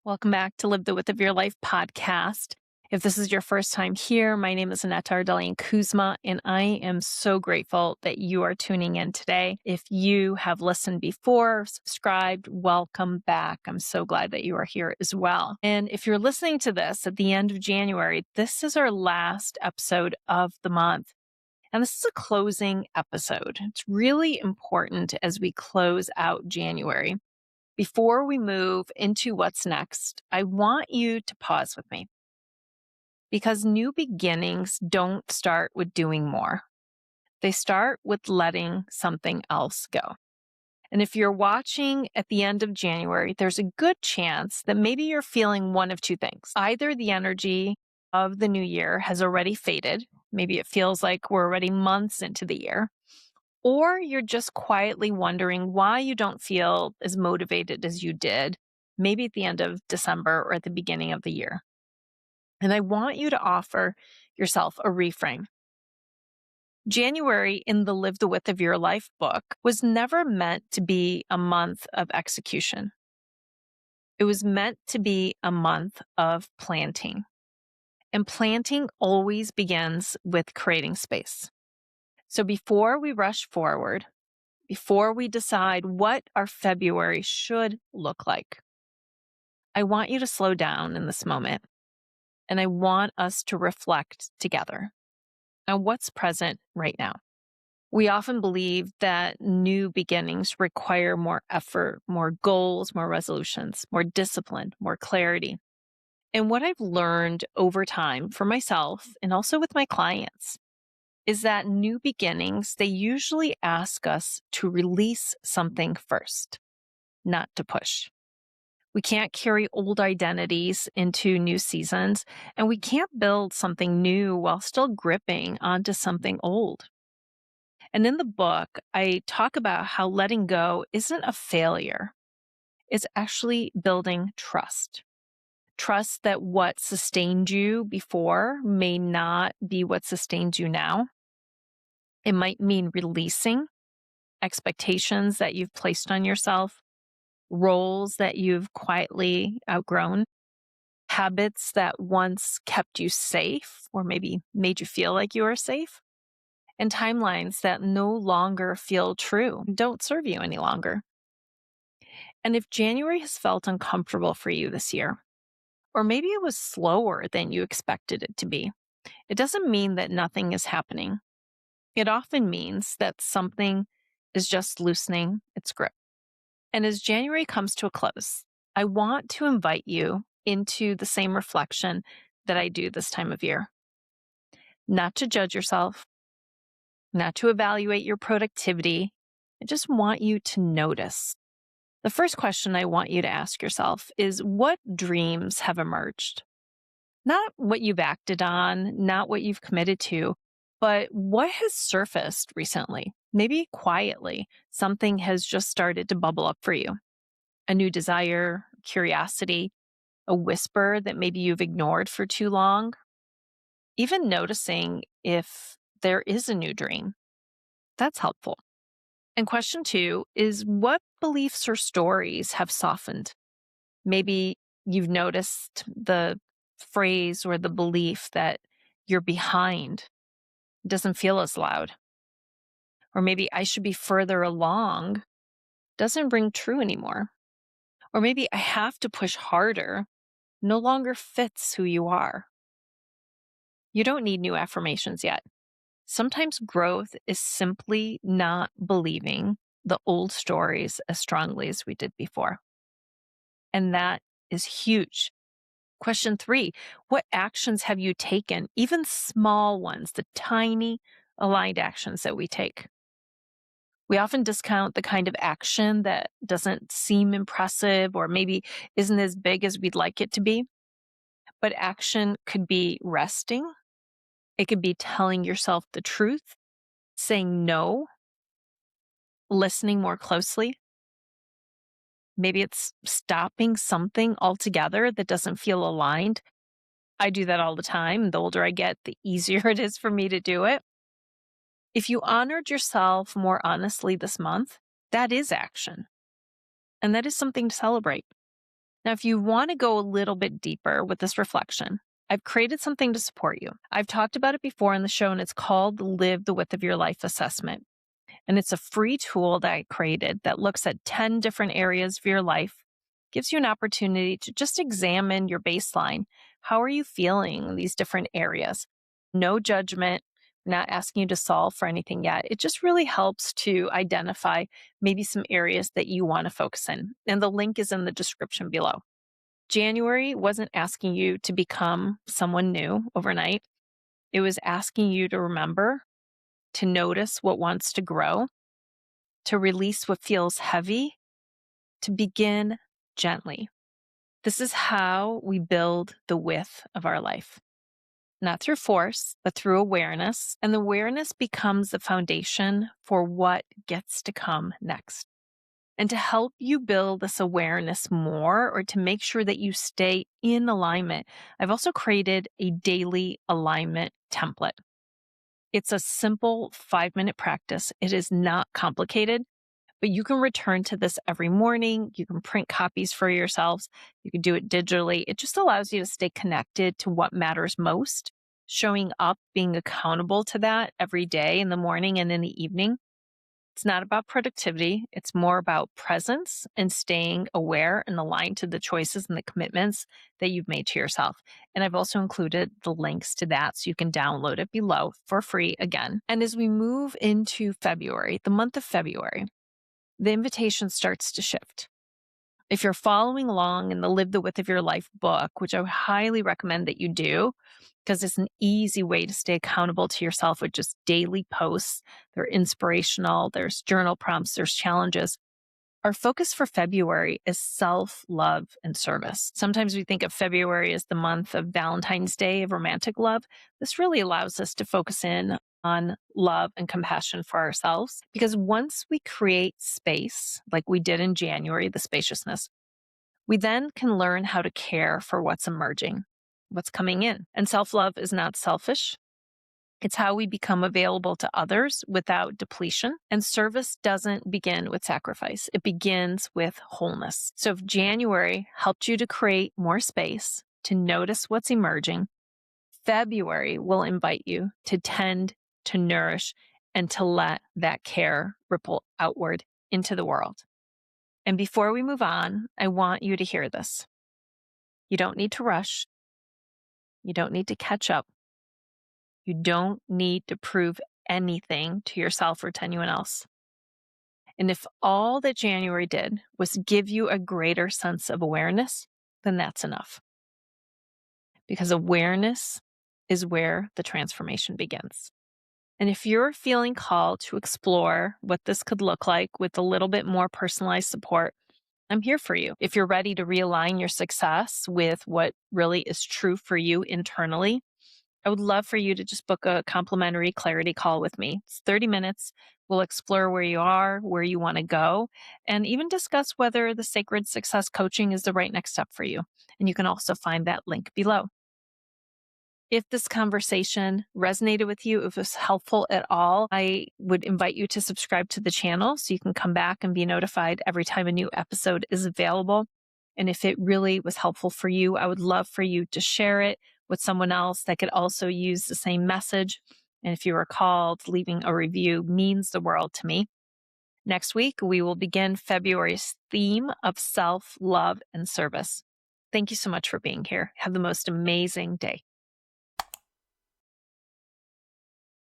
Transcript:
Welcome back to Live the Width of Your Life podcast. If this is your first time here, my name is Aneta Kuzma, and I am so grateful that you are tuning in today. If you have listened before, subscribed, welcome back. I'm so glad that you are here as well. And if you're listening to this at the end of January, this is our last episode of the month. And this is a closing episode. It's really important as we close out January. Before we move into what's next, I want you to pause with me because new beginnings don't start with doing more. They start with letting something else go. And if you're watching at the end of January, there's a good chance that maybe you're feeling one of two things. Either the energy of the new year has already faded. Maybe it feels like we're already months into the year. Or you're just quietly wondering why you don't feel as motivated as you did, maybe at the end of December or at the beginning of the year. And I want you to offer yourself a reframe. January in the Live the Width of Your Life book was never meant to be a month of execution. It was meant to be a month of planting. And planting always begins with creating space. So before we rush forward, before we decide what our February should look like, I want you to slow down in this moment. And I want us to reflect together on what's present right now. We often believe that new beginnings require more effort, more goals, more resolutions, more discipline, more clarity. And what I've learned over time for myself and also with my clients is that new beginnings, they usually ask us to release something first, not to push. We can't carry old identities into new seasons, and we can't build something new while still gripping onto something old. And in the book, I talk about how letting go isn't a failure. It's actually building trust. Trust that what sustained you before may not be what sustains you now. It might mean releasing expectations that you've placed on yourself, roles that you've quietly outgrown, habits that once kept you safe or maybe made you feel like you were safe, and timelines that no longer feel true, don't serve you any longer. And if January has felt uncomfortable for you this year, or maybe it was slower than you expected it to be, it doesn't mean that nothing is happening. It often means that something is just loosening its grip. And as January comes to a close, I want to invite you into the same reflection that I do this time of year. Not to judge yourself, not to evaluate your productivity. I just want you to notice. The first question I want you to ask yourself is, what dreams have emerged? Not what you've acted on, not what you've committed to, but what has surfaced recently? Maybe quietly, something has just started to bubble up for you. A new desire, curiosity, a whisper that maybe you've ignored for too long. Even noticing if there is a new dream, that's helpful. And question 2 is, what beliefs or stories have softened? Maybe you've noticed the phrase or the belief that you're behind. It doesn't feel as loud. Or maybe I should be further along doesn't ring true anymore. Or maybe I have to push harder no longer fits who you are. You don't need new affirmations yet. Sometimes growth is simply not believing the old stories as strongly as we did before. And that is huge. Question 3, what actions have you taken? Even small ones, the tiny aligned actions that we take. We often discount the kind of action that doesn't seem impressive or maybe isn't as big as we'd like it to be. But action could be resting. It could be telling yourself the truth, saying no, listening more closely. Maybe it's stopping something altogether that doesn't feel aligned. I do that all the time. The older I get, the easier it is for me to do it. If you honored yourself more honestly this month, that is action. And that is something to celebrate. Now, if you want to go a little bit deeper with this reflection, I've created something to support you. I've talked about it before on the show, and it's called the Live the Width of Your Life Assessment. And it's a free tool that I created that looks at 10 different areas of your life, gives you an opportunity to just examine your baseline. How are you feeling in these different areas? No judgment. We're not asking you to solve for anything yet. It just really helps to identify maybe some areas that you want to focus in. And the link is in the description below. January wasn't asking you to become someone new overnight. It was asking you to remember, to notice what wants to grow, to release what feels heavy, to begin gently. This is how we build the width of our life. Not through force, but through awareness. And the awareness becomes the foundation for what gets to come next. And to help you build this awareness more, or to make sure that you stay in alignment, I've also created a daily alignment template. It's a simple 5-minute practice. It is not complicated, but you can return to this every morning. You can print copies for yourselves. You can do it digitally. It just allows you to stay connected to what matters most, showing up, being accountable to that every day in the morning and in the evening. It's not about productivity. It's more about presence and staying aware and aligned to the choices and the commitments that you've made to yourself. And I've also included the links to that so you can download it below for free again. And as we move into February, the month of February, the invitation starts to shift. If you're following along in the Live the Width of Your Life book, which I would highly recommend that you do, because it's an easy way to stay accountable to yourself with just daily posts. They're inspirational, there's journal prompts, there's challenges. Our focus for February is self-love and service. Sometimes we think of February as the month of Valentine's Day, of romantic love. This really allows us to focus in on love and compassion for ourselves. Because once we create space, like we did in January, the spaciousness, we then can learn how to care for what's emerging, what's coming in. And self-love is not selfish. It's how we become available to others without depletion. And service doesn't begin with sacrifice. It begins with wholeness. So if January helped you to create more space, to notice what's emerging, February will invite you to tend, to nourish, and to let that care ripple outward into the world. And before we move on, I want you to hear this. You don't need to rush. You don't need to catch up. You don't need to prove anything to yourself or to anyone else. And if all that January did was give you a greater sense of awareness, then that's enough. Because awareness is where the transformation begins. And if you're feeling called to explore what this could look like with a little bit more personalized support, I'm here for you. If you're ready to realign your success with what really is true for you internally, I would love for you to just book a complimentary clarity call with me. It's 30 minutes. We'll explore where you are, where you want to go, and even discuss whether the Sacred Success Coaching is the right next step for you. And you can also find that link below. If this conversation resonated with you, if it was helpful at all, I would invite you to subscribe to the channel so you can come back and be notified every time a new episode is available. And if it really was helpful for you, I would love for you to share it with someone else that could also use the same message. And if you are called, leaving a review means the world to me. Next week, we will begin February's theme of self-love and service. Thank you so much for being here. Have the most amazing day.